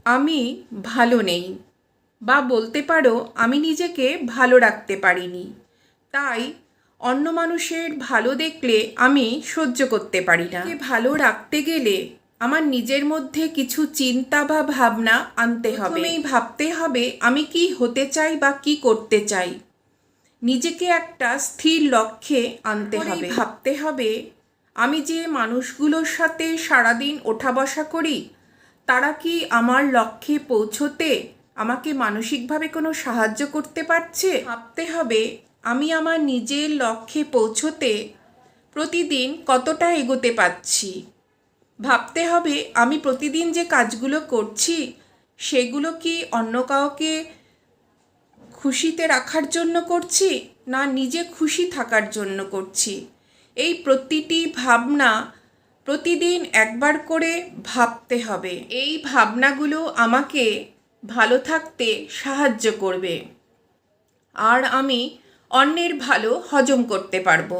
আমি ভালো নেই, বা বলতে পারো আমি নিজেকে ভালো রাখতে পারিনি। তাই অন্য মানুষের ভালো দেখলে আমি সহ্য করতে পারি না। ভালো রাখতে গেলে আমার নিজের মধ্যে কিছু চিন্তা বা ভাবনা আনতে হবে। প্রথমেই ভাবতে হবে আমি কি হতে চাই বা কি করতে চাই। নিজেকে একটা স্থির লক্ষ্যে আনতে হবে। ভাবতে হবে আমি যে মানুষগুলোর সাথে সারাদিন ওঠা বসা করি তারা কি আমার লক্ষ্যে পৌঁছোতে আমাকে মানসিকভাবে কোনো সাহায্য করতে পারছে। ভাবতে হবে আমি আমার নিজের লক্ষ্যে পৌঁছোতে প্রতিদিন কতটা এগোতে পারছি। ভাবতে হবে আমি প্রতিদিন যে কাজগুলো করছি সেগুলো কি অন্য কাউকে খুশিতে রাখার জন্য করছি না নিজে খুশি থাকার জন্য করছি। এই প্রতিটি ভাবনা প্রতিদিন একবার করে ভাবতে হবে। এই ভাবনাগুলো আমাকে ভালো থাকতে সাহায্য করবে আর আমি অন্যের ভালো হজম করতে পারবো।